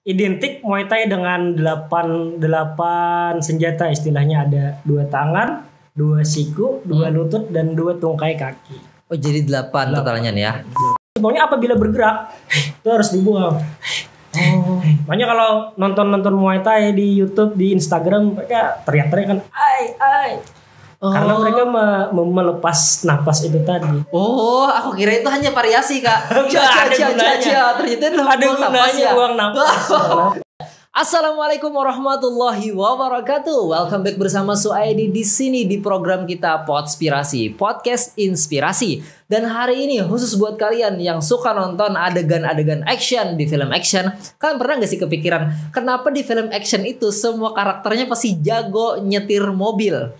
identik Muay Thai dengan delapan senjata, istilahnya ada 2 tangan, 2 siku, 2 lutut dan 2 tungkai kaki. Oh, jadi 8 totalnya nih ya. Pokoknya apabila bergerak itu harus dibuang. Makanya kalau nonton Muay Thai di YouTube, di Instagram, mereka teriak-teriak kan, ai. Karena mereka melepas napas itu tadi. Oh, aku kira itu hanya variasi, Kak. Ternyata ada gunanya buang napas. Assalamualaikum warahmatullahi wabarakatuh. Welcome back bersama Suaidi di sini di program kita Podspirasi, podcast inspirasi. Dan hari ini khusus buat kalian yang suka nonton adegan-adegan action di film action. Kalian pernah gak sih kepikiran kenapa di film action itu semua karakternya pasti jago nyetir mobil?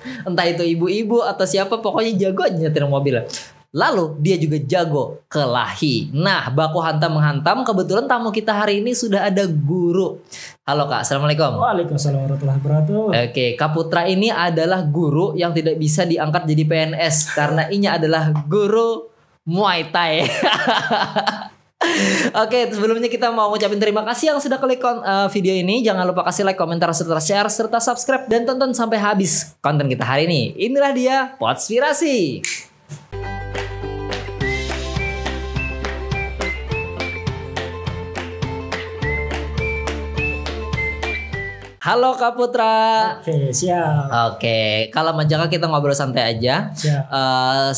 Entah itu ibu-ibu atau siapa, pokoknya jago nyetir mobil. Lalu dia juga jago kelahi. Nah, baku hantam menghantam. Kebetulan tamu kita hari ini sudah ada guru. Halo Kak, assalamualaikum. Waalaikumsalam warahmatullahi wabarakatuh. Oke, Kak Putra ini adalah guru yang tidak bisa diangkat jadi PNS karena ini adalah guru Muay Thai. Oke, sebelumnya kita mau ngucapin terima kasih yang sudah klik video ini. Jangan lupa kasih like, komentar, serta share, serta subscribe dan tonton sampai habis konten kita hari ini. Inilah dia Podspirasi. Halo Kak Putra. Oke, siap. Oke, kalau Majaka kita ngobrol santai aja. Siap.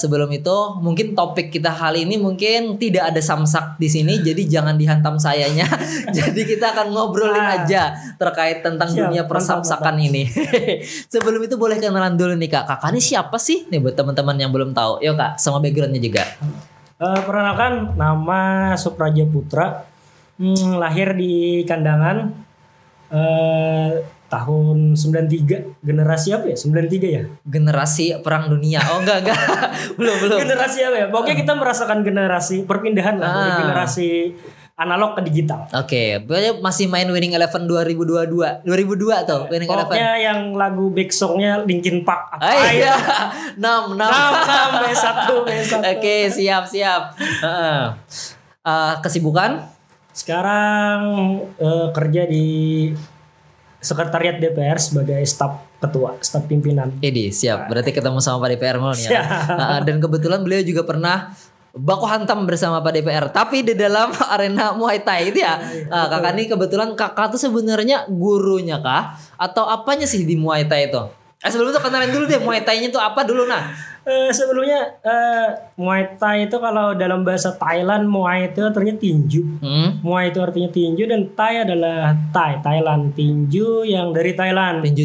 Sebelum itu, mungkin topik kita kali ini mungkin tidak ada samsak di sini, jadi jangan dihantam sayanya. Jadi kita akan ngobrolin aja terkait tentang dunia persamsakan ini. Sebelum itu boleh kenalan dulu nih Kak. Kakak ini siapa sih? Nih buat teman-teman yang belum tahu. Yuk Kak, sama backgroundnya juga. Perkenalkan, nama Supraja Putra. Lahir di Kandangan. Tahun 93, generasi apa ya? 93 ya? Generasi perang dunia. Oh enggak. belum. Generasi apa ya? Pokoknya kita merasakan generasi perpindahan lah dari generasi analog ke digital. Oke, berarti masih main Winning Eleven 2002 tuh, Winning Eleven. Pokoknya yang lagu back songnya Linkin Park. Iya. 6 B1. Oke, siap. Kesibukan? Sekarang kerja di Sekretariat DPR sebagai staf pimpinan. Ini siap. Berarti ketemu sama Pak DPR mulu nih ya. Dan kebetulan beliau juga pernah baku hantam bersama Pak DPR, tapi di dalam arena Muay Thai itu ya. Kakak ini kebetulan kakak tuh sebenarnya gurunya kah atau apanya sih di Muay Thai itu? Sebelum itu kenalin dulu deh Muay Thai-nya itu apa dulu nah. Sebelumnya Muay Thai itu kalau dalam bahasa Thailand, Muay itu artinya tinju. Muay itu artinya tinju dan Thai adalah Thailand, tinju yang dari Thailand. Tinju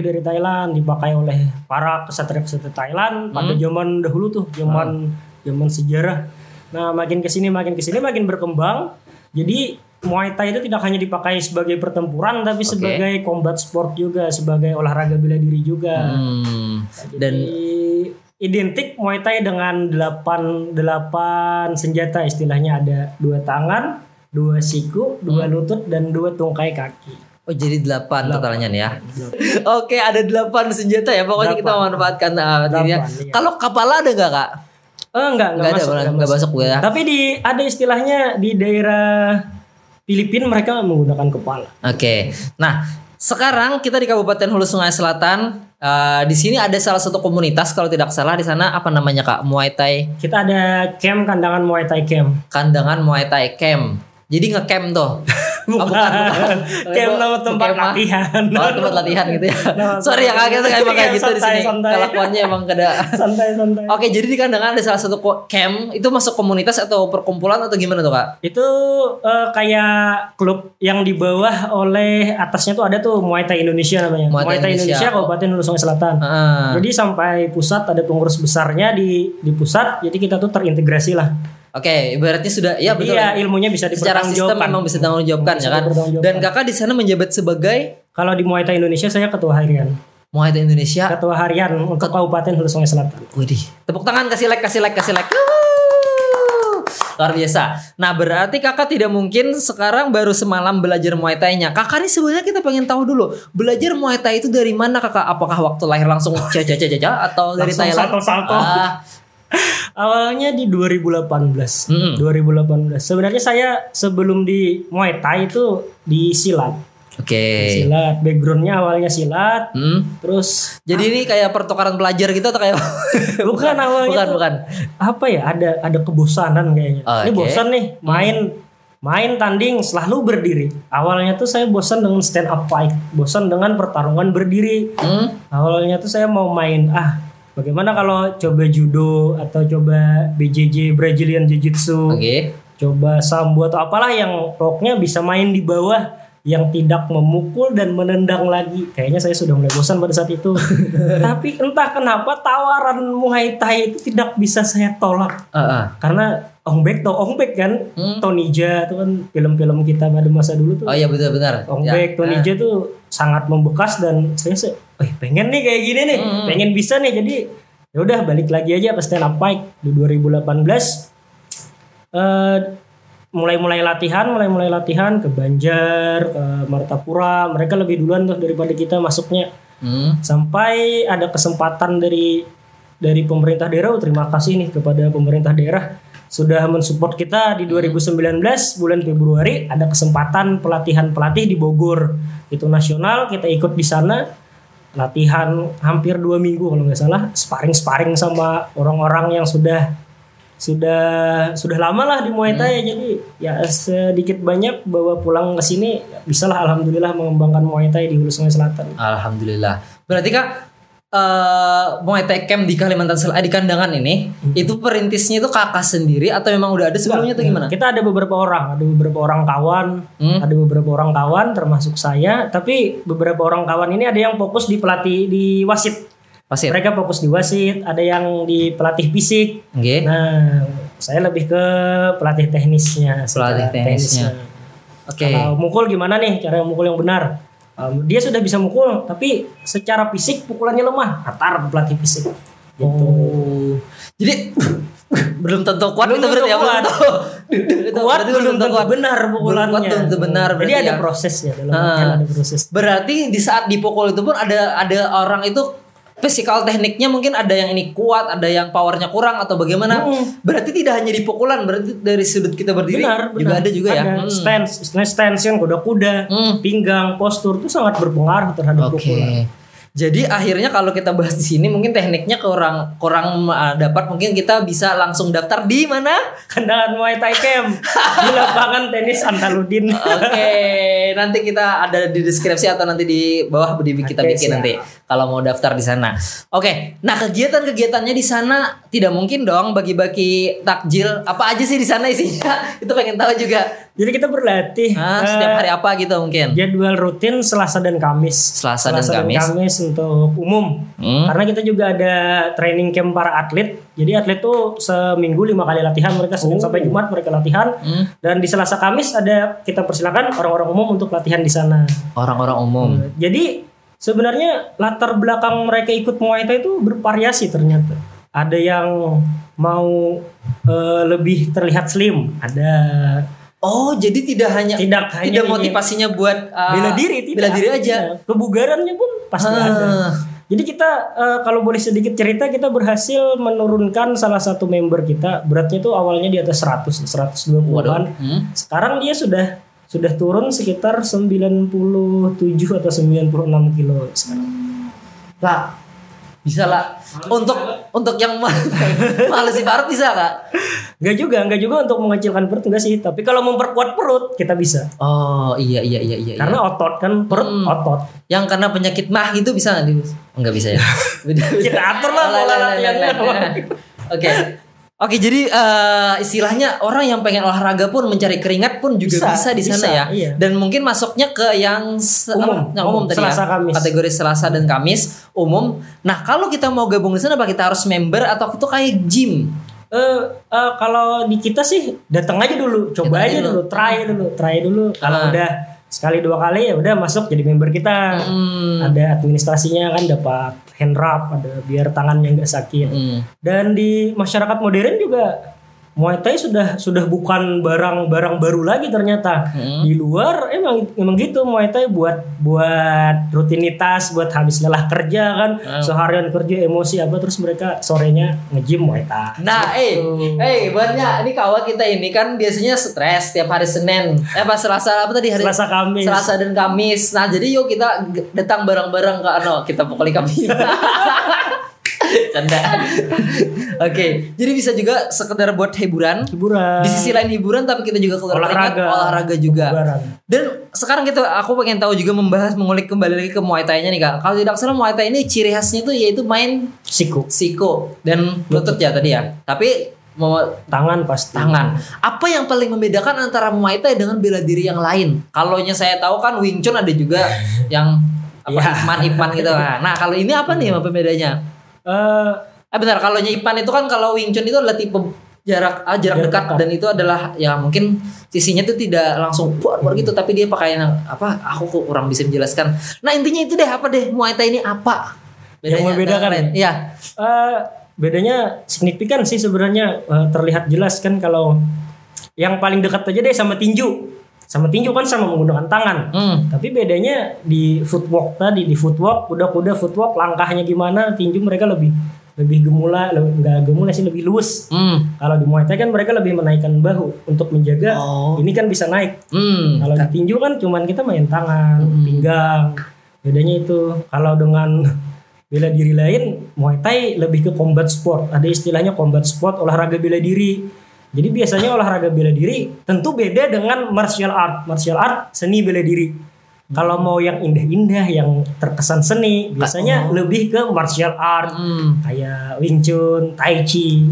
dari Thailand dipakai oleh para kesatria-kesatria Thailand pada zaman dahulu tuh, zaman sejarah. Nah, makin kesini makin berkembang. Jadi Muay Thai itu tidak hanya dipakai sebagai pertempuran tapi sebagai combat sport juga, sebagai olahraga bela diri juga. Dan identik Muay Thai dengan delapan senjata, istilahnya ada 2 tangan, 2 siku, 2 lutut dan 2 tungkai kaki. Oh, jadi 8 totalnya nih ya. Oke, ada 8 senjata ya. Pokoknya kita memanfaatkan dirinya. Kalau kepala ada enggak, Kak? Enggak masuk ya. Tapi ada istilahnya di daerah Filipina mereka menggunakan kepala. Oke. Nah, sekarang kita di Kabupaten Hulu Sungai Selatan. Di sini ada salah satu komunitas kalau tidak salah di sana apa namanya Kak? Muay Thai. Kita ada camp Kandangan Muay Thai Camp. Kandangan Muay Thai Camp. Jadi nge-camp tuh. Bukan. Camp nama tempat latihan. Oh, tempat latihan gitu ya. Sorry ya Kak, kita emang kayak gitu di sini. Kelakuannya emang kada santai. Oke, jadi di Kandangan ada salah satu camp, itu masuk komunitas atau perkumpulan atau gimana tuh Kak? Itu kayak klub yang di bawah oleh atasnya tuh ada tuh Muay Thai Indonesia namanya. Muay Thai Indonesia Kabupaten Hulu Sungai Selatan. Jadi sampai pusat ada pengurus besarnya di pusat. Jadi kita tuh terintegrasi lah. Oke, ibaratnya sudah ya betul. Iya, ilmunya bisa dipertanggungjawabkan. Secara sistem memang bisa ditanggungjawabkan ya kan. Dan Kakak di sana menjabat sebagai, kalau di Muay Thai Indonesia saya ketua harian. Muay Thai Indonesia ketua harian untuk Kabupaten Hulu Sungai Selatan. Widih. Tepuk tangan, kasih like. Luar biasa. Nah, berarti Kakak tidak mungkin sekarang baru semalam belajar Muay Thai-nya. Kakak ini sebenarnya kita pengen tahu dulu, belajar Muay Thai itu dari mana Kakak? Apakah waktu lahir langsung caca atau dari Thailand? Salto. Awalnya di 2018. 2018. Sebenarnya saya sebelum di Muay Thai itu di silat. Oke. Silat, backgroundnya awalnya silat. Terus Jadi ini kayak pertukaran pelajar gitu atau kayak bukan awalnya bukan. Apa ya? Ada kebosanan kayaknya. Ini Oke. bosan nih main tanding selalu berdiri. Awalnya tuh saya bosan dengan stand up fight, bosan dengan pertarungan berdiri. Awalnya tuh saya mau main bagaimana kalau coba judo atau coba BJJ Brazilian Jiu-Jitsu. Oke. Coba sambo atau apalah yang pokoknya bisa main di bawah yang tidak memukul dan menendang lagi. Kayaknya saya sudah mulai bosan pada saat itu. Tapi entah kenapa tawaran Muay Thai itu tidak bisa saya tolak. Karena Ong Bek kan, Tonija itu kan film-film kita pada masa dulu tuh. Oh iya benar-benar. Ong Bek, Tonija tuh sangat membekas dan saya pengen nih kayak gini nih, pengen bisa nih. Jadi ya udah balik lagi aja ke stand up fight di 2018. Mulai latihan ke Banjar, ke Martapura. Mereka lebih duluan tuh daripada kita masuknya. Sampai ada kesempatan dari pemerintah daerah. Terima kasih nih kepada pemerintah daerah sudah mensupport kita di 2019 bulan Februari. Ada kesempatan pelatih di Bogor. Itu nasional, kita ikut di sana. Latihan hampir 2 minggu kalau nggak salah. Sparring sama orang-orang yang sudah lama lah di Muay Thai. Jadi ya sedikit banyak bawa pulang ke sini bisalah alhamdulillah mengembangkan Muay Thai di Hulu Sungai Selatan. Alhamdulillah. Berarti Kak Muay Thai Camp di Kalimantan Selatan di Kandangan ini itu perintisnya itu Kakak sendiri atau memang udah ada sebelumnya atau gimana? Kita ada beberapa orang kawan termasuk saya, tapi beberapa orang kawan ini ada yang fokus di pelatih di wasit. Mereka fokus di wasit, ada yang di pelatih fisik. Okay. Nah, saya lebih ke pelatih teknisnya. Oke. Kalau mukul gimana nih cara mukul yang benar? Dia sudah bisa mukul, tapi secara fisik pukulannya lemah. Atar pelatih fisik. Gitu. Oh. Jadi belum tentu kuat itu berarti ya. Kuat belum tentu benar pukulannya. Kuat tentu benar. Jadi ada prosesnya ada proses. Berarti di saat dipukul itu pun ada orang itu physical tekniknya mungkin ada yang ini kuat, ada yang powernya kurang atau bagaimana. Berarti tidak hanya di pukulan, berarti dari sudut kita berdiri juga ada juga ya. Stance yang kuda-kuda, pinggang, postur itu sangat berpengaruh terhadap pukulan. Jadi akhirnya kalau kita bahas di sini mungkin tekniknya kurang dapat, mungkin kita bisa langsung daftar di mana? Kandangan Muay Thai Camp di lapangan tenis Antaludin. Oke, nanti kita ada di deskripsi atau nanti di bawah kita bikin nanti kalau mau daftar di sana. Oke, nah kegiatan-kegiatannya di sana tidak mungkin dong bagi-bagi takjil. Apa aja sih di sana isinya? Itu pengen tahu juga. Jadi kita berlatih setiap hari apa gitu mungkin? Jadwal rutin Selasa dan Kamis. Selasa dan Kamis untuk umum. Karena kita juga ada training camp para atlet. Jadi atlet tuh seminggu 5 kali latihan. Mereka Senin sampai Jumat mereka latihan. Dan di Selasa Kamis kita persilakan orang-orang umum untuk latihan di sana. Orang-orang umum. Jadi sebenarnya latar belakang mereka ikut Muay Thai itu bervariasi ternyata. Ada yang mau lebih terlihat slim, ada. Oh, jadi tidak hanya motivasinya buat bela diri aja. Kebugarannya pun pasti ada. Jadi kita kalau boleh sedikit cerita, kita berhasil menurunkan salah satu member kita. Beratnya itu awalnya di atas 120-an. Sekarang dia sudah turun sekitar 97 atau 96 kilo sekarang. Lah, bisa lah. Untuk yang males ibarat bisa Kak? Enggak juga untuk mengecilkan perut enggak sih, tapi kalau memperkuat perut kita bisa. Oh, iya. Karena otot kan perut otot. Yang karena penyakit mah itu bisa enggak bisa ya? Kita atur lah pola latihannya. Oke, jadi istilahnya orang yang pengen olahraga pun mencari keringat pun juga bisa di sana ya. Iya. Dan mungkin masuknya ke yang umum tadi Selasa, ya. Kamis. Kategori Selasa dan Kamis umum. Nah, kalau kita mau gabung di sana apa kita harus member atau itu kayak gym? Kalau di kita sih datang aja dulu, coba aja dulu, try dulu. Kalau udah sekali 2 kali ya udah masuk jadi member kita. Ada administrasinya kan, dapat hand wrap, ada biar tangannya nggak sakit. Dan di masyarakat modern juga Muay Thai sudah bukan barang baru lagi ternyata. Di luar emang gitu, Muay Thai buat rutinitas, buat habis lelah kerja kan, seharian kerja emosi apa, terus mereka sorenya nge-gym Muay Thai. Nah, buatnya ini kawan kita ini kan biasanya stres tiap hari Senin, Selasa apa tadi hari Selasa Kamis. Selasa dan Kamis. Nah, jadi yuk kita datang bareng-bareng ke kita pukuli kami. Canda. Oke, jadi bisa juga sekedar buat hiburan. Di sisi lain hiburan, tapi kita juga keluar olahraga juga. Dan sekarang aku pengen tahu juga mengulik kembali lagi ke Muay Thai-nya nih Kak. Kalau tidak salah Muay Thai ini ciri khasnya itu yaitu main siku dan lutut ya tadi ya. Tapi mau tangan pasti. Tangan. Apa yang paling membedakan antara Muay Thai dengan bela diri yang lain? Kalau saya tahu kan Wing Chun ada juga yang Ipman gitu. Nah, kalau ini apa nih pembedanya? Bentar, kalau Ipan itu kan, kalau Wing Chun itu adalah tipe jarak dekat, dan itu adalah ya mungkin sisinya itu tidak langsung buat gitu, tapi dia pakai aku kurang bisa menjelaskan. Nah, intinya itu Muay Thai ini apa bedanya yang membedakan? Iya. Bedanya signifikan sih sebenarnya, terlihat jelas kan. Kalau yang paling dekat aja deh sama tinju. Sama tinju kan sama menggunakan tangan. Tapi bedanya di footwork tadi, kuda-kuda footwork, langkahnya gimana, tinju mereka lebih gemula, enggak gemula sih, lebih luwes. Kalau di Muay Thai kan mereka lebih menaikkan bahu untuk menjaga ini kan bisa naik. Kalau di tinju kan cuman kita main tangan, pinggang. Bedanya itu. Kalau dengan bela diri lain, Muay Thai lebih ke combat sport. Ada istilahnya combat sport, olahraga bela diri. Jadi biasanya olahraga bela diri tentu beda dengan martial art. Martial art seni bela diri. Kalau mau yang indah-indah, yang terkesan seni, biasanya lebih ke martial art. Kayak Wing Chun, Tai Chi,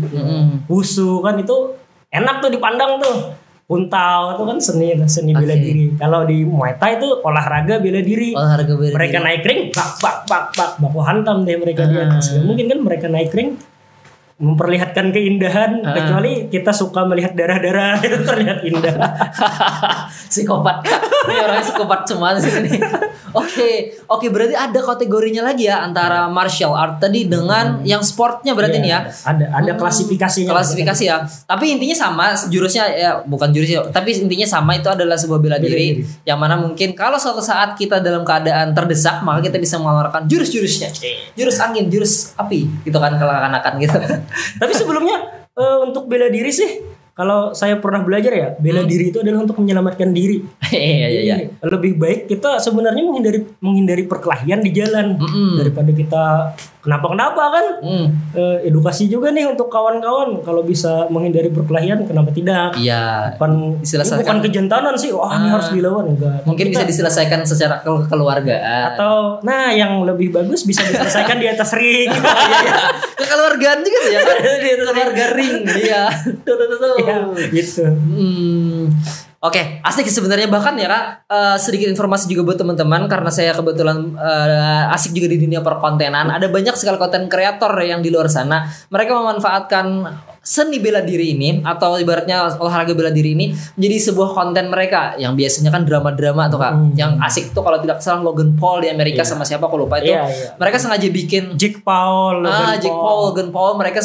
Wushu kan itu enak tuh dipandang tuh. Kuntao itu kan seni bela diri. Kalau di Muay Thai itu olahraga bela diri. Mereka naik ring, bak, baku hantam deh mereka di atas. Mungkin kan mereka naik ring memperlihatkan keindahan, kecuali kita suka melihat darah-darah itu terlihat indah. Psikopat. Ini orangnya psikopat semua di sini. Oke, berarti ada kategorinya lagi ya antara martial art tadi dengan yang sportnya berarti nih ya. Ada klasifikasinya. Klasifikasi ya. Tapi intinya sama, jurusnya ya bukan jurusnya, tapi intinya sama, itu adalah sebuah bela diri. Yang mana mungkin kalau suatu saat kita dalam keadaan terdesak, maka kita bisa mengeluarkan jurus-jurusnya. Jurus angin, jurus api gitu kan, kekanakan gitu. Tapi sebelumnya untuk bela diri sih, kalau saya pernah belajar ya, bela diri itu adalah untuk menyelamatkan diri. Iya. Lebih baik kita sebenarnya menghindari perkelahian di jalan daripada kita kenapa kan. Edukasi juga nih untuk kawan-kawan, kalau bisa menghindari perkelahian kenapa tidak? Iya. Bukan kejantanan sih. Ini harus dilawan, enggak. Mungkin bisa diselesaikan secara kekeluargaan. Atau yang lebih bagus bisa diselesaikan di atas ring. Kekeluargaan juga ya kan? Di keluarga ring. Iya. Gitu. Oke, asik sebenarnya, bahkan ya Kak, sedikit informasi juga buat teman-teman, karena saya kebetulan asik juga di dunia perkontenan. Ada banyak sekali konten kreator yang di luar sana, mereka memanfaatkan seni bela diri ini atau ibaratnya olahraga bela diri ini menjadi sebuah konten mereka yang biasanya kan drama-drama tuh Kak. Yang asik tuh kalau tidak salah Logan Paul di Amerika sama siapa aku lupa itu. Mereka sengaja bikin Jake Paul, Logan Paul, mereka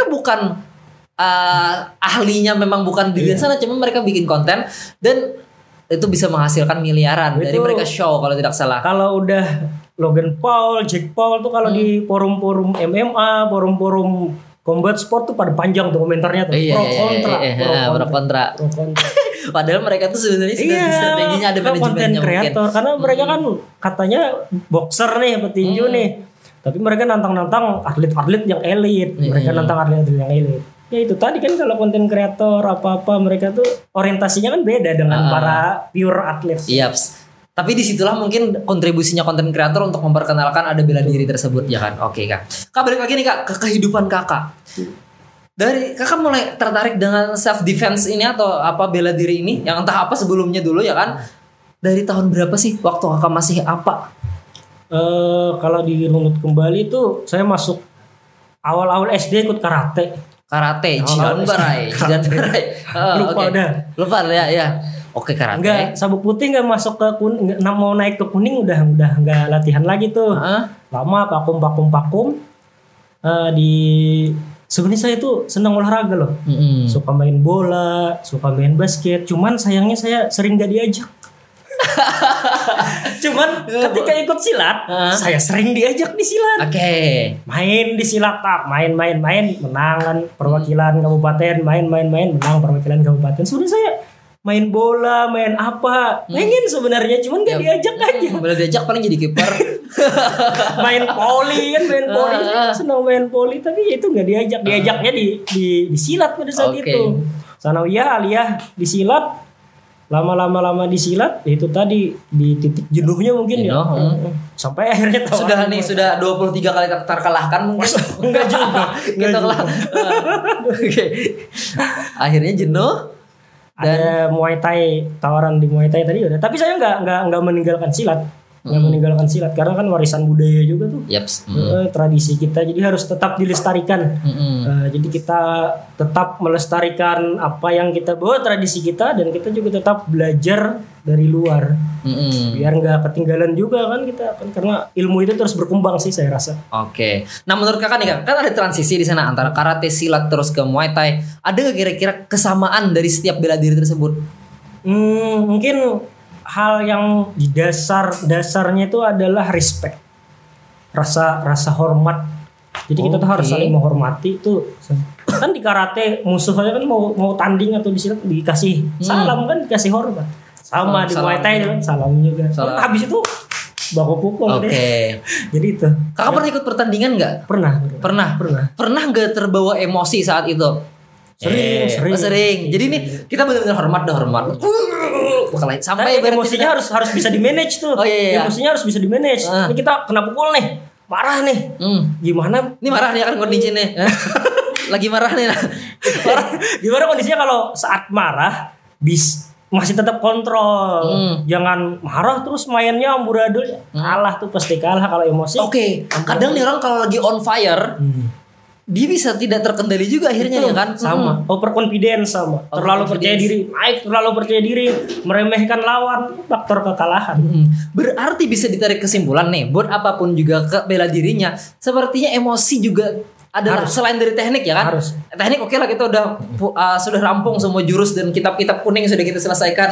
bukan ahlinya, memang bukan di sana, cuma mereka bikin konten dan itu bisa menghasilkan miliaran dari mereka show kalau tidak salah. Kalau udah Logan Paul, Jake Paul tuh kalau di forum-forum MMA, forum-forum combat sport tuh pada panjang tuh komentarnya tuh. Pro kontra. Padahal mereka tuh sebenarnya sudah strateginya ada manajemennya mungkin. Karena mereka kan katanya boxer nih, petinju nih. Tapi mereka nantang-nantang atlet-atlet yang elit. Mereka nantang atlet-atlet yang elit. Ya itu tadi kan, kalau konten kreator apa-apa mereka tuh orientasinya kan beda dengan para pure atlet. Iya. Tapi disitulah mungkin kontribusinya konten kreator untuk memperkenalkan ada bela diri tersebut ya kan. Oke Kak. Kak, balik lagi nih Kak ke kehidupan Kakak. Dari Kakak mulai tertarik dengan self defense ini atau apa bela diri ini, yang entah apa sebelumnya dulu ya kan. Dari tahun berapa sih waktu Kakak masih apa? Kalau dirunut kembali tuh saya masuk awal-awal SD ikut karate. Jidan Barai. Lupa ya. Oke, karate. Enggak, sabuk putih enggak masuk ke kuning, mau naik ke kuning udah enggak latihan lagi tuh. Lama vakum. Di Sebenarnya saya tuh senang olahraga loh. Suka main bola, suka main basket. Cuman sayangnya saya sering gak diajak. Cuman ketika ikut silat, saya sering diajak di silat. Oke. Main di silat, main, menang kan perwakilan kabupaten, main, menang perwakilan kabupaten. Sudah saya main bola, main apa, pengen sebenarnya, cuman gak diajak aja. Boleh diajak paling jadi kiper. Main poli kan, senang main poli, tapi itu gak diajak. Diajaknya di silat pada saat itu. Sanawiyah, aliyah di silat. Lama di silat, itu tadi di titik jenuhnya mungkin ya. Sampai akhirnya sudah 23 kali terkalahkan mungkin. Enggak juga. Kita Oke. Akhirnya jenuh. Ada Muay Thai, tawaran di Muay Thai tadi udah. Tapi saya enggak meninggalkan silat. Nggak meninggalkan silat karena kan warisan budaya juga tuh. Tradisi kita, jadi harus tetap dilestarikan. Jadi kita tetap melestarikan apa yang kita bawa, tradisi kita, dan kita juga tetap belajar dari luar. Biar nggak ketinggalan juga kan kita, karena ilmu itu terus berkembang sih saya rasa. Oke. Nah menurut kakak nih kan ada transisi di sana antara karate, silat terus ke Muay Thai. Ada nggak kira-kira kesamaan dari setiap bela diri tersebut? Mungkin hal yang di dasarnya itu adalah respect, rasa hormat. Jadi kita tuh harus saling menghormati. Itu kan di karate musuhnya kan mau tanding atau disilat dikasih salam kan, dikasih hormat. Sama di Muay Thai kan salam juga. Habis itu baku pukul deh. Jadi itu. Kakak pernah ikut pertandingan nggak? Pernah nggak terbawa emosi saat itu? Sering. Jadi nih kita benar-benar hormat. Sampai emosinya harus bisa di manage tuh. Emosinya harus bisa di manage. Ini kita kena pukul nih, marah nih. Gimana? Ini marah nih kan kondisinya nih. Lagi marah nih. Gimana kondisinya kalau saat marah masih tetap kontrol. Jangan marah terus mainnya amburadul. Kalah tuh pasti kalah kalau emosi. Kadang nih orang kalau lagi on fire, dia bisa tidak terkendali juga akhirnya ya kan. Sama overconfidence, terlalu percaya diri, meremehkan lawan, faktor kekalahan. Berarti bisa ditarik kesimpulan nih, buat apapun juga ke bela dirinya, sepertinya emosi juga adalah selain dari teknik ya kan. Teknik oke lah, kita sudah rampung semua jurus dan kitab-kitab kuning sudah kita selesaikan.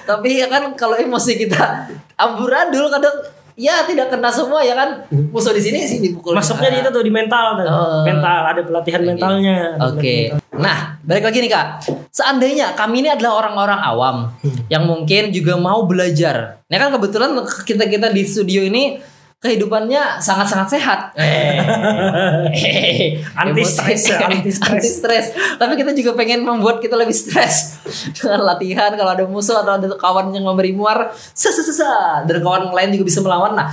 Tapi ya kan kalau emosi kita amburadul kadang ya tidak kena semua ya kan. Musuh di sini dipukul. Masuknya di itu tuh di mental tuh. Mental, ada pelatihan mentalnya. Nah, balik lagi nih Kak. Seandainya kami ini adalah orang-orang awam yang mungkin juga mau belajar. Nah kan kebetulan kita di studio ini kehidupannya sangat-sangat sehat. Anti stres. Tapi kita juga pengen membuat kita lebih stres dengan latihan. Kalau ada musuh atau ada kawan yang memberi muar, dan kawan lain juga bisa melawan. Nah,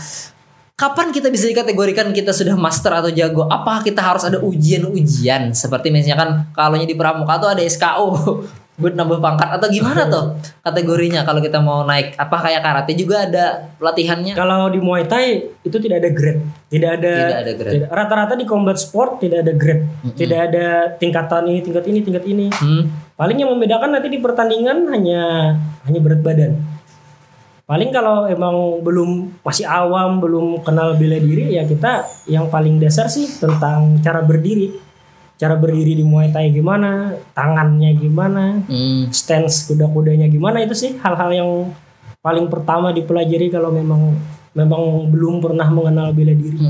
kapan kita bisa dikategorikan kita sudah master atau jago? Apakah kita harus ada ujian-ujian? Seperti misalnya kan kalau di pramuka tuh ada SKU buat nambah pangkat atau gimana tuh kategorinya kalau kita mau naik? Apa kayak karate juga ada pelatihannya? Kalau di Muay Thai itu tidak ada grade. Tidak ada grade. Rata-rata di combat sport tidak ada grade. Tidak ada tingkatan ini, tingkat ini. Paling yang membedakan nanti di pertandingan hanya berat badan. Paling kalau emang masih awam, belum kenal bela diri, ya kita yang paling dasar sih tentang cara berdiri. Cara berdiri di Muay Thai gimana, tangannya gimana, stance kuda-kudanya gimana, itu sih hal-hal yang paling pertama dipelajari kalau memang belum pernah mengenal bela diri.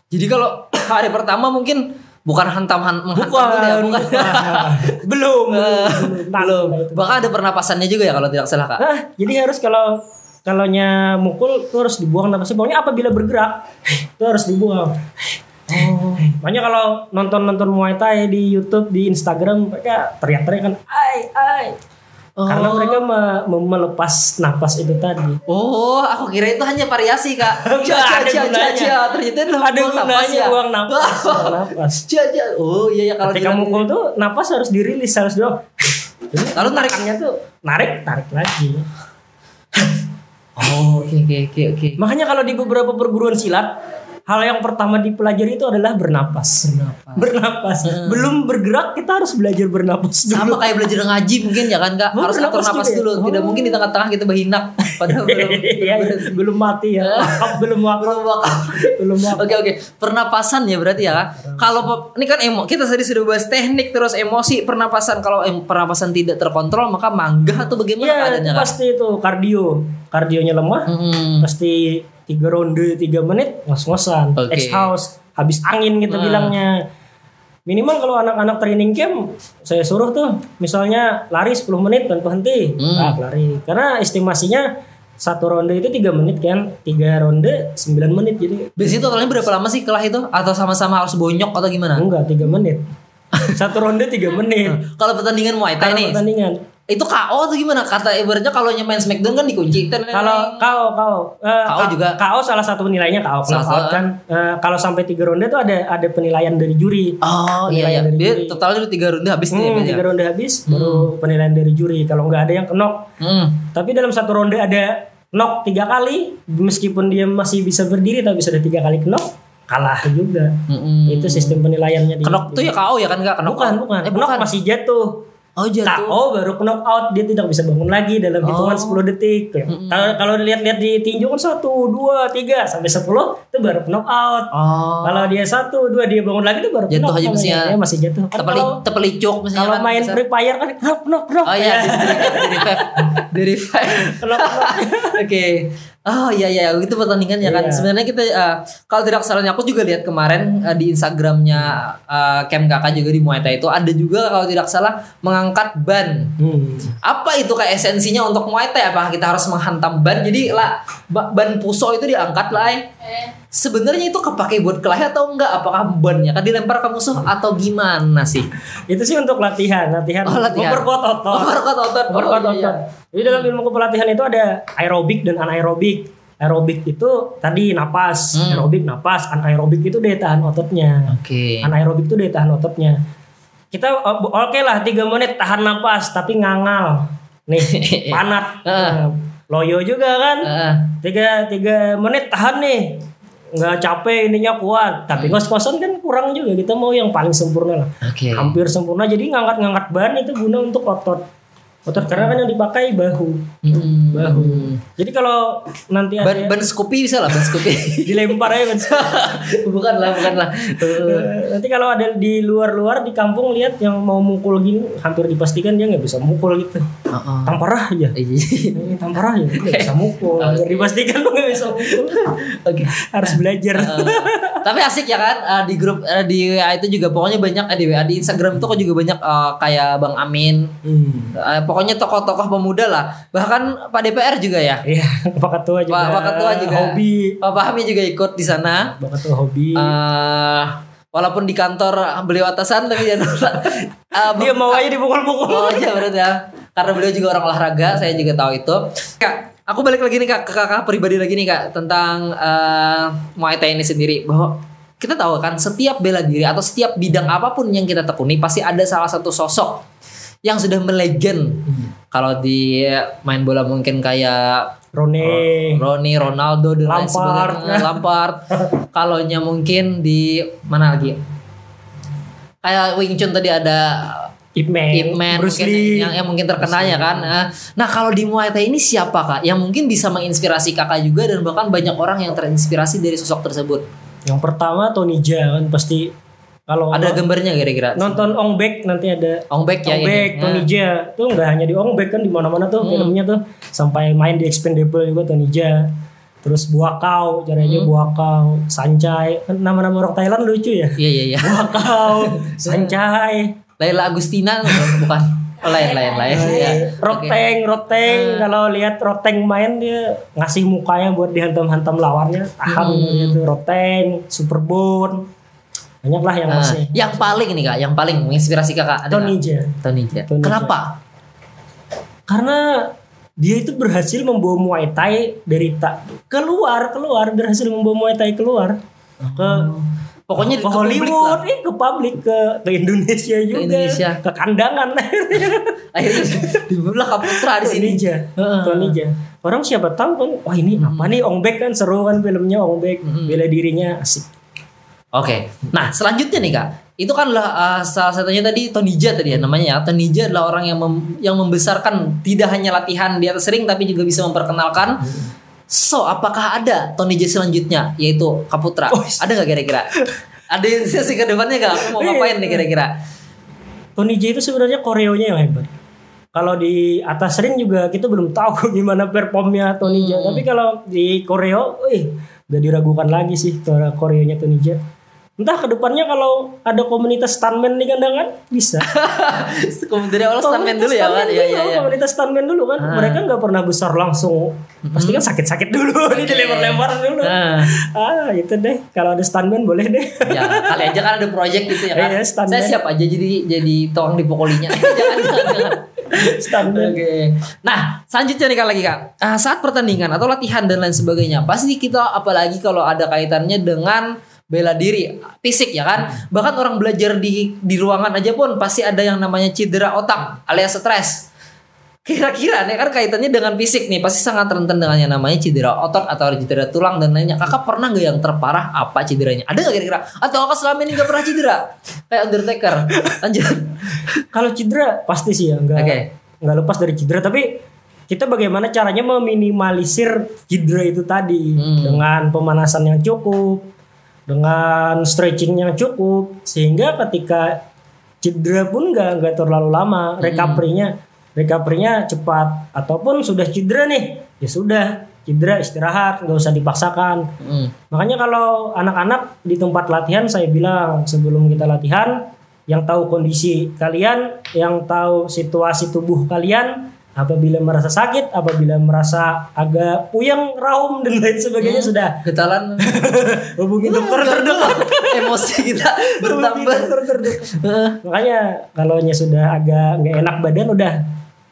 Jadi kalau hari pertama mungkin bukan menghantam belum. Bahkan ada pernapasannya juga ya kalau tidak salah Kak. Jadi harus kalaunya mukul itu harus dibuang napasnya. Pokoknya apabila bergerak itu harus dibuang. Makanya kalau nonton Muay Thai di YouTube, di Instagram, mereka teriak-teriak kan, ai. Karena mereka melepas napas itu tadi. Aku kira itu hanya variasi Kak. Ternyata ada gunanya buang napas. Iya kalau ketika mukul tuh napas harus dirilis, harus dong. Lalu nariknya tuh tarik lagi. Oke. Makanya kalau di beberapa perguruan silat, hal yang pertama dipelajari itu adalah bernapas. Belum bergerak, kita harus belajar bernapas dulu. Sama kayak belajar ngaji mungkin ya kan Kak. Harus atur napas dulu. Tidak mungkin di tengah-tengah kita berhinak. Padahal belum Iya, belum mati ya. Belum wakaf. Belum wakaf. Oke. Pernapasan ya berarti ya. Kalau ini kan kita tadi sudah bahas teknik terus emosi, pernapasan. Kalau pernapasan tidak terkontrol maka manggah atau bagaimana Iya, keadaannya Kak? pasti itu kardionya lemah. Pasti 3 ronde 3 menit ngos-ngosan. Oke. Exhaust, habis angin kita bilangnya. Minimal kalau anak-anak training camp saya suruh tuh misalnya lari 10 menit tanpa henti. Lari. Karena estimasinya 1 ronde itu 3 menit kan. 3 ronde 9 menit jadi. Biasanya totalnya berapa lama sih kelah itu? Atau sama-sama harus bonyok atau gimana? Enggak, 3 menit. 1 ronde 3 menit. Kalau pertandingan Muay Thai Kalau nih, pertandingan. itu KO atau gimana? Kata ibaratnya kalau main Smackdown kan dikunci. Kalau KO juga. KO salah satu penilaiannya KO. Salah Kan kalau sampai 3 ronde tuh ada penilaian dari juri. Oh iya. Penilaian dari Dia juri. totalnya udah 3 ronde habis nih. 3 ronde habis baru penilaian dari juri. Kalau nggak ada yang knock. Tapi dalam 1 ronde ada knock 3 kali, meskipun dia masih bisa berdiri tapi sudah 3 kali knock, kalah juga. Itu sistem penilaiannya. Knock tuh ya KO ya kan enggak? Bukan. Knock masih jatuh. Oh jatuh. KO baru knock out, dia tidak bisa bangun lagi dalam hitungan 10 detik. Kalau dilihat di tinju kan 1, 2, 3 sampai 10 itu baru knock out. Kalau dia 1, 2 dia bangun lagi itu baru jatuh knock. aja mestinya. Ya, masih jatuh. Tepelicuk misalnya. Kalau main Free Fire kan knock. Oh iya, di revive. Oke. Oh iya itu pertandingannya kan. Iya. Sebenarnya kita kalau tidak salahnya aku juga lihat kemarin di Instagramnya Camp Kakak juga di Muay Thai itu ada juga kalau tidak salah mengangkat ban. Apa itu kayak esensinya untuk Muay Thai? Apakah kita harus menghantam ban? Jadi lah ban puso itu diangkat lah. Sebenarnya itu kepake buat kelahi atau enggak? Apakah bannya kan dilempar ke musuh atau gimana sih? Itu sih untuk latihan. Memperkuat otot. Memperkuat otot. Jadi dalam ilmu kepelatihan itu ada aerobik dan anaerobik. Aerobik itu tadi napas, aerobik napas, anaerobik itu daya tahan ototnya. Oke. Anaerobik itu daya tahan ototnya. Kita oke lah 3 menit tahan napas tapi ngangal. Nih, panat. Loyo juga kan. 3 menit tahan nih. Nggak capek, ininya kuat, tapi ngos-ngosan kan kurang juga. Kita mau yang paling sempurna lah. Hampir sempurna. Jadi ngangkat ban itu guna untuk otot karena kan yang dipakai bahu. Jadi kalau nanti ada ban Scoopy bisa lah, ban Scoopy. dilempar aja ban. bukan lah. Nanti kalau ada di luar di kampung lihat yang mau mukul gini, hampir dipastikan dia nggak bisa mukul gitu. Tampar aja. Tampar aja nggak bisa mukul. Hampir dipastikan nggak bisa mukul. Harus belajar. Tapi asik ya kan di grup di WA itu juga pokoknya banyak di WA di Instagram itu kok juga banyak kayak Bang Amin. Pokoknya tokoh-tokoh pemuda lah. Bahkan Pak DPR juga ya. Iya, Pak Ketua juga. Pak Ketua juga. Hobi. Pak Fahmi juga ikut di sana. Pak Ketua hobi. Walaupun di kantor beliau atasan tapi dia dia mau aja dipukul-pukul. Oh iya berarti ya. Karena beliau juga orang olahraga, saya juga tahu itu. Kak, aku balik lagi nih Kak ke Kakak pribadi lagi nih Kak tentang Muay Thai ini sendiri bahwa kita tahu kan setiap bela diri atau setiap bidang apapun yang kita tekuni pasti ada salah satu sosok yang sudah melegend. Kalau di main bola mungkin kayak Rooney, Ronaldo dan lain sebagainya, Lampard. Kalonya mungkin di mana lagi? Kayak Wing Chun tadi ada Ip Man Bruce Lee yang mungkin terkenalnya kan. Nah, kalau di Muay Thai ini siapa Kak yang mungkin bisa menginspirasi Kakak juga dan bahkan banyak orang yang terinspirasi dari sosok tersebut? Yang pertama Tony Jaa kan pasti. Kalau ada gambarnya kira-kira nonton Ong Bak nanti ada Ong Bak ya Tony Jaa tuh nggak hanya di Ong Bak kan di mana-mana tuh filmnya tuh sampai main di Expendable juga Tony Jaa. Terus Buakau caranya Buakau, Sancai kan nama-nama orang Thailand lucu ya. Iya. Buakau, Sancai, Laila Agustina bukan lain. Roteng kalau lihat Roteng main dia ngasih mukanya buat dihantam-hantam lawannya tahan gitu. Roteng, Superbone banyak lah yang masih. Yang paling nih Kak, yang paling menginspirasi Kakak Tony Jaa. Kenapa? Karena dia itu berhasil membawa Muay Thai dari keluar berhasil membawa Muay Thai keluar ke pokoknya ke Hollywood, ke publik, ke Indonesia juga, ke kandangan. Akhirnya dibelah Kaputra di sini. Tony Jaa. Orang siapa tahu kan, wah ini apa nih Ong Bak kan seru kan filmnya Ong Bak, bela dirinya asik. Oke. Nah, selanjutnya nih Kak, itu kan lah salah satunya tadi Tonija tadi ya namanya ya. Tonija adalah orang yang membesarkan tidak hanya latihan di atas ring tapi juga bisa memperkenalkan. So, apakah ada Tonija selanjutnya yaitu Kaputra? Ada nggak kira-kira? Ada inisiasi ke depannya nggak? Aku mau ngapain nih kira-kira? Tonija itu sebenarnya koreonya yang hebat. Kalau di atas ring juga kita belum tahu gimana performnya Tonija. Tapi kalau di koreo, gak diragukan lagi sih koreonya Tonija. Entah kedepannya kalau ada komunitas stuntman di kandangan bisa. Dari awal stuntman dulu ya kan? Iya. Komunitas stuntman dulu kan. Mereka nggak pernah besar langsung. Pasti kan sakit-sakit dulu, dilempar-lempar dulu. Itu deh. Kalau ada stuntman boleh deh. Ya kali aja kan ada project gitu ya kan. Saya siap aja jadi tolong dipukulinya. jangan. Stuntman. Oke. Nah selanjutnya nih lagi Kak. Saat pertandingan atau latihan dan lain sebagainya, pasti kita apalagi kalau ada kaitannya dengan bela diri fisik ya kan, bahkan orang belajar di ruangan aja pun pasti ada yang namanya cedera otak alias stres. Kira-kira nih kan kaitannya dengan fisik nih pasti sangat rentan dengan yang namanya cedera otot atau cedera tulang dan lainnya. Kakak pernah nggak yang terparah apa cederanya? Ada nggak kira-kira? Atau kakak selama ini nggak pernah cedera kayak Undertaker? Lanjut. Kalau cedera pasti sih ya nggak lepas dari cedera, tapi kita bagaimana caranya meminimalisir cedera itu tadi dengan pemanasan yang cukup, dengan stretching yang cukup, sehingga ketika cedera pun nggak terlalu lama, recovery-nya cepat. Ataupun sudah cedera nih, ya sudah cedera istirahat, nggak usah dipaksakan. Makanya kalau anak-anak di tempat latihan saya bilang sebelum kita latihan, yang tahu kondisi kalian, yang tahu situasi tubuh kalian, apabila merasa sakit, apabila merasa agak puyeng, raum dan lain sebagainya sudah getalan hubungi dokter terdekat. Emosi kita bertambah. Makanya kalau sudah agak nggak enak badan udah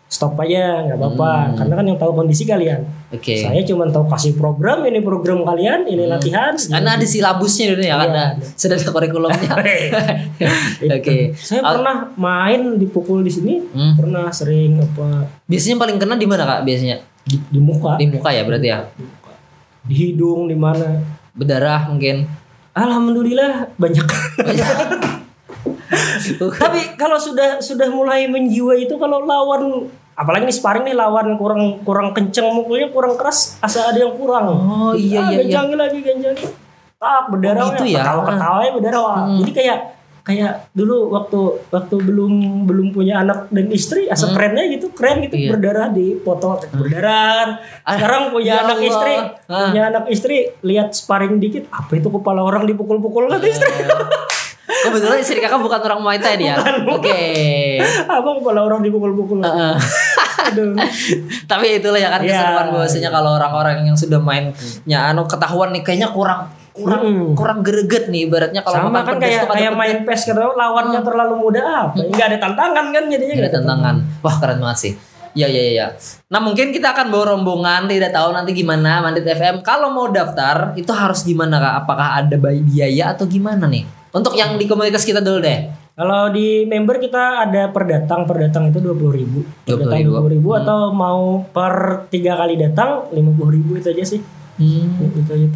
stop aja, nggak apa-apa. Karena kan yang tahu kondisi kalian. Saya cuma tahu kasih program, ini program kalian, ini latihan. Karena ada silabusnya dulu ya, karena sudah ada kurikulumnya. Saya pernah main dipukul di sini, pernah sering apa. Biasanya paling kena di mana Kak? Biasanya di muka. Di muka ya berarti ya. Di hidung, di mana? Berdarah mungkin. Alhamdulillah banyak. Tapi kalau sudah mulai menjiwa itu, kalau lawan apalagi nih sparring nih, lawan kurang kenceng mukulnya, kurang keras, asa ada yang kurang. Iya. Genjangin lagi. Berdarah. Gitu ya. Ketawa berdarah. Jadi kayak dulu waktu belum punya anak dan istri, asa keren gitu, berdarah di foto berdarah. Sekarang punya anak istri, lihat sparring dikit, apa itu kepala orang dipukul-pukul kata istri. Kebetulan istri kakak bukan orang Muay Thai dia. Oke. Apa kepala orang dipukul-pukul? Aduh. Tapi itulah ya kan keseruan bahwasanya kalau orang-orang yang sudah mainnya ketahuan nih kayaknya kurang greget nih ibaratnya kalau sama kan kayak main PES kan, lawannya terlalu muda enggak ada tantangan kan jadinya. Enggak ada tantangan. Wah keren banget sih. Iya. Nah mungkin kita akan bawa rombongan, tidak tahu nanti gimana Mandit FM. Kalau mau daftar itu harus gimana Kak? Apakah ada biaya atau gimana nih? Untuk yang di komunitas kita dulu deh. Kalau di member kita ada per datang itu 20.000. 20.000 atau mau per 3 kali datang 50.000 itu aja sih. Itu aja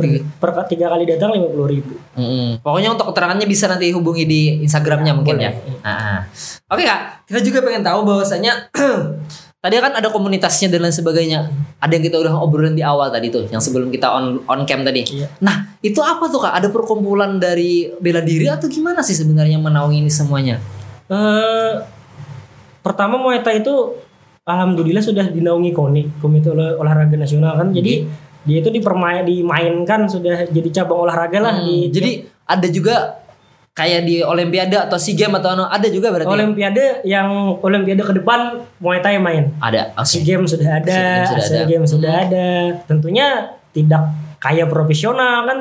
per 3 kali datang 50.000. Pokoknya untuk keterangannya bisa nanti hubungi di Instagramnya mungkin ya. Oke Kak, kita juga pengen tahu bahwasanya tadi kan ada komunitasnya dan lain sebagainya. Ada yang kita udah obrolin di awal tadi tuh, yang sebelum kita on cam tadi. Iya. Nah, itu apa tuh Kak? Ada perkumpulan dari bela diri atau gimana sih sebenarnya menaungi ini semuanya? Pertama Muay Thai itu alhamdulillah sudah dinaungi KONI, Komite Olahraga Nasional kan. Jadi dia itu dimainkan sudah jadi cabang olahraga lah Jadi ada juga kayak di Olimpiade atau SEA Games atau ada juga berarti? Olimpiade ke depan Muay Thai main. Ada. SEA Games sudah ada, SEA Games sudah ada. Tentunya tidak kayak profesional kan,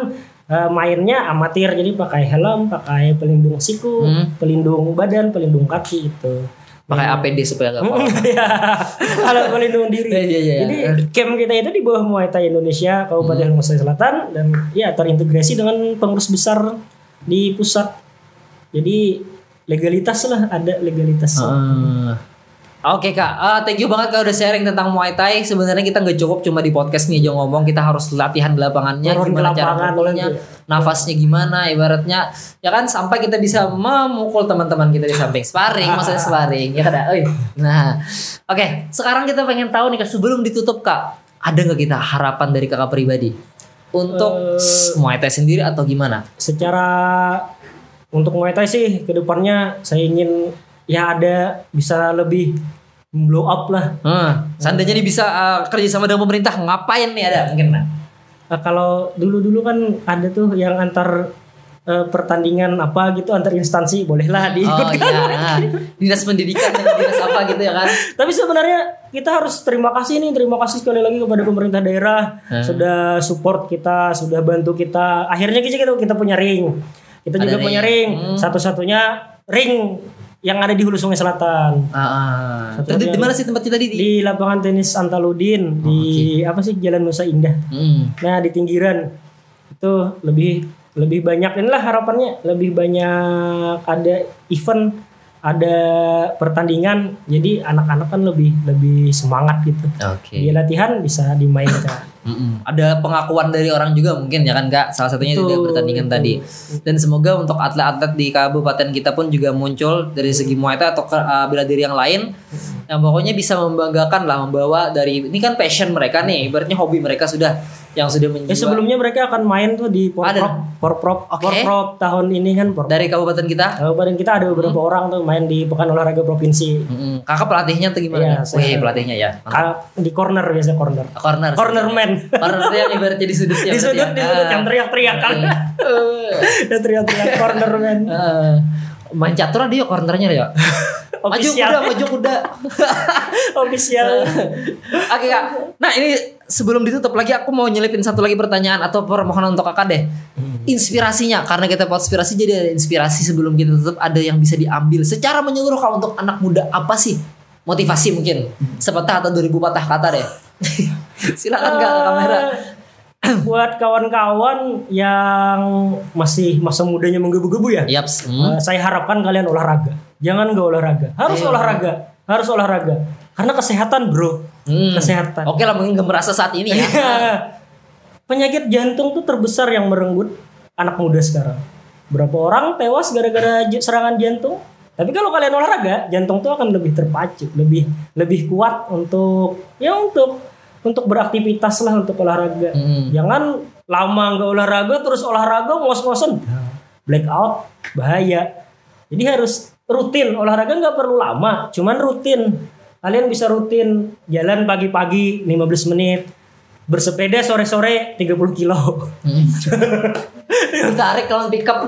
mainnya amatir, jadi pakai helm, pakai pelindung siku, pelindung badan, pelindung kaki itu. Pakai APD supaya nggak apa-apa. Alat pelindung diri. Jadi camp kita itu di bawah Muay Thai Indonesia Kabupaten Sulawesi Selatan dan terintegrasi dengan pengurus besar di pusat. Jadi legalitas lah, ada legalitas. Oke Kak, thank you banget Kak udah sharing tentang Muay Thai. Sebenarnya kita nggak cukup cuma di podcast nih aja ngomong, kita harus latihan di lapangannya, Turun gimana ke cara lapangan mukulnya, gitu. nafasnya gimana, ibaratnya ya kan sampai kita bisa memukul teman-teman kita di samping sparring, maksudnya sparring ya kan? Nah, oke, sekarang kita pengen tahu nih Kak, sebelum ditutup Kak, ada nggak kita harapan dari Kakak pribadi untuk Muay Thai sendiri atau gimana? Secara untuk Muay Thai sih kedepannya saya ingin ya ada bisa lebih blow up lah. Seandainya nih bisa kerja sama dengan pemerintah, ngapain nih ada mungkin? Kalau dulu kan ada tuh yang antar pertandingan apa gitu antar instansi bolehlah diikutkan. Iya. Dinas pendidikan dan dinas apa gitu ya kan. Tapi sebenarnya kita harus terima kasih sekali lagi kepada pemerintah daerah sudah support kita, sudah bantu kita. Akhirnya kita punya ring. Kita juga punya ring. Satu-satunya ring yang ada di Hulu Sungai Selatan. Tadi di mana sih tempat kita di lapangan tenis Antaludin di apa sih Jalan Nusa Indah. Nah, di pinggiran itu lebih banyak inilah harapannya, lebih banyak ada event, ada pertandingan. Jadi anak-anak kan lebih semangat gitu. Dia latihan bisa dimainkan. Ada pengakuan dari orang juga mungkin ya kan Kak, salah satunya juga pertandingan tadi. Dan semoga untuk atlet-atlet di kabupaten kita pun juga muncul dari segi Muay Thai atau bela diri yang lain yang pokoknya bisa membanggakan lah, membawa dari ini kan passion mereka nih, ibaratnya hobi mereka sudah menjiwa. Sebelumnya mereka akan main tuh di Porprov tahun ini kan dari kabupaten kita. Kabupaten kita ada beberapa orang tuh main di Pekan Olahraga Provinsi. Kakak pelatihnya tuh gimana? Pelatihnya ya. Di corner biasa corner man. Corner yang ibaratnya di sudutnya. Di sudut yang teriak-teriak kan. Dan teriak-teriak corner man. Main catur ada ya cornernya ya. Maju kuda. Official. Oke Kak. Nah ini sebelum ditutup lagi aku mau nyelipin satu lagi pertanyaan atau permohonan untuk Kakak deh. Inspirasinya, karena kita inspirasi jadi ada inspirasi sebelum kita tutup, ada yang bisa diambil secara menyeluruh Kak untuk anak muda apa sih? Motivasi mungkin sepatah atau 2000 patah kata deh. Silakan Kak ke kamera. Buat kawan-kawan yang masih masa mudanya menggebu-gebu ya. Saya harapkan kalian olahraga. Jangan nggak olahraga. Harus olahraga. Karena kesehatan bro. Kesehatan. Oke lah, mungkin gak merasa saat ini ya. Penyakit jantung tuh terbesar yang merenggut anak muda sekarang. Berapa orang tewas gara-gara serangan jantung? Tapi kalau kalian olahraga, jantung tuh akan lebih terpacu, lebih kuat untuk beraktivitas lah, untuk olahraga. Jangan lama nggak olahraga terus olahraga ngos-ngosan, blackout, bahaya. Jadi harus rutin, olahraga nggak perlu lama, cuman rutin. Kalian bisa rutin jalan pagi-pagi 15 menit, bersepeda sore-sore 30 kilo. Tarik lawan pickup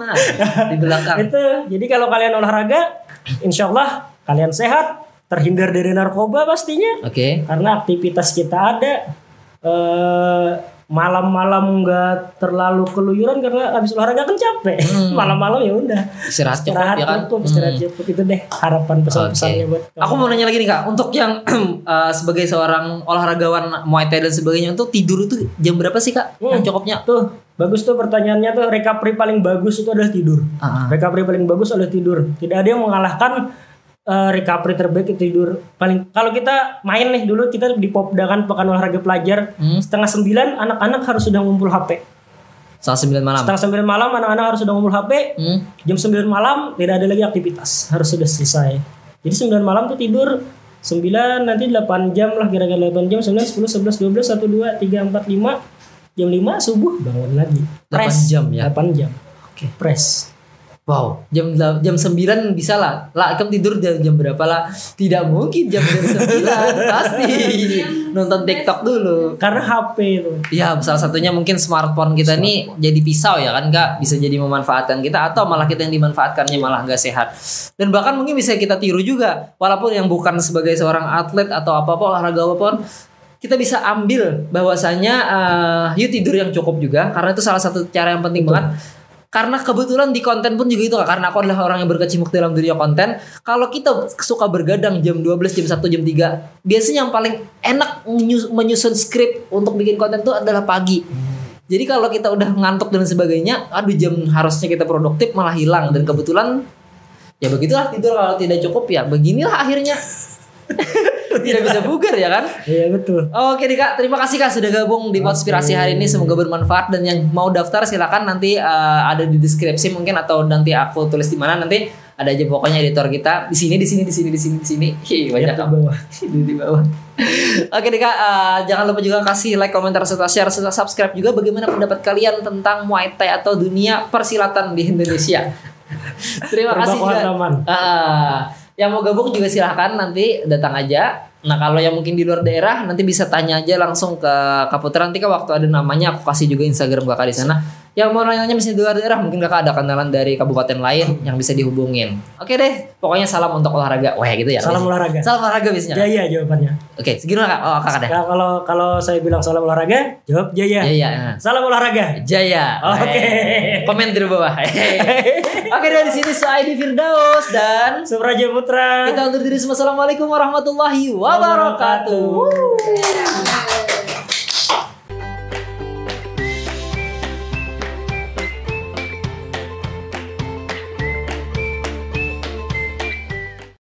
di belakang. Itu. Jadi kalau kalian olahraga, insya Allah kalian sehat, terhindar dari narkoba pastinya. Karena aktivitas kita ada. Malam-malam nggak terlalu keluyuran karena habis olahraga kan capek. Malam-malam ya udah. Istirahat cukup. Itu deh harapan pesan-pesannya buat kamu. Aku mau nanya lagi nih Kak, untuk yang sebagai seorang olahragawan Muay Thai dan sebagainya, untuk tidur itu jam berapa sih Kak? Yang cukupnya? Tuh, bagus tuh pertanyaannya tuh. Recovery paling bagus itu adalah tidur. Recovery paling bagus adalah tidur. Tidak ada yang mengalahkan recovery terbaik itu tidur. Kalau kita main nih dulu, kita di Popda kan Pekan Olahraga Pelajar, 8:30 anak-anak harus sudah ngumpul HP. 9:30 malam. 9:30 malam anak-anak harus sudah ngumpul HP. Jam 9 malam tidak ada lagi aktivitas, harus sudah selesai. Jadi 9 malam tuh tidur 9, nanti 8 jam lah, kira-kira 8 jam, 9, 10, 11, 12, 1, 2, 3, 4, 5. Jam 5 subuh bangun lagi. 8 jam ya? 8 jam. Press. Wow, jam 9 bisa lah. Lah, kamu tidur jam berapa lah? Tidak mungkin jam 9, pasti nonton TikTok dulu. Karena HP itu. Ya, salah satunya mungkin smartphone kita nih jadi pisau ya kan Kak? Bisa jadi memanfaatkan kita atau malah kita yang dimanfaatkannya malah nggak sehat. Dan bahkan mungkin bisa kita tiru juga. Walaupun yang bukan sebagai seorang atlet atau apa-apa olahraga apapun, kita bisa ambil bahwasanya yuk tidur yang cukup juga, karena itu salah satu cara yang penting banget. Karena kebetulan di konten pun juga itu Kak, karena aku adalah orang yang berkecimpung dalam dunia konten. Kalau kita suka bergadang jam 12, jam 1, jam 3, biasanya yang paling enak menyusun skrip untuk bikin konten itu adalah pagi. Jadi kalau kita udah ngantuk dan sebagainya, jam harusnya kita produktif malah hilang. Dan kebetulan ya begitulah, tidur kalau tidak cukup ya beginilah akhirnya. Tidak bisa bugar ya kan? Iya betul. Oke nih Kak, terima kasih Kak sudah gabung di Podspirasi hari ini. Semoga bermanfaat, dan yang mau daftar silakan nanti ada di deskripsi mungkin, atau nanti aku tulis di mana, nanti ada aja pokoknya editor kita di sini. Hi, banyak di bawah. di bawah. Oke nih Kak, jangan lupa juga kasih like, komentar, serta share, serta subscribe juga bagaimana pendapat kalian tentang Muay Thai atau dunia persilatan di Indonesia. Terima kasih juga. Yang mau gabung juga silahkan nanti datang aja. Nah kalau yang mungkin di luar daerah nanti bisa tanya aja langsung ke Kak Putra. Nanti Kak waktu ada namanya aku kasih juga Instagram Kakak di sana. Yang mau nanya misalnya di luar daerah, mungkin Kakak ada kenalan dari kabupaten lain yang bisa dihubungin. Oke deh, pokoknya salam untuk olahraga. Wah gitu ya. Salam olahraga. Salam olahraga biasanya. Jaya jawabannya. Oke, segitu Kak. Oh Kakak deh. Nah, kalau saya bilang salam olahraga, jawab Jaya. Jaya. Salam olahraga. Jaya. Oke. Komen di bawah. Oke, dari sini Suaidi Firdaus dan Supraja Putra. Kita undur diri semua. Assalamualaikum warahmatullahi wabarakatuh.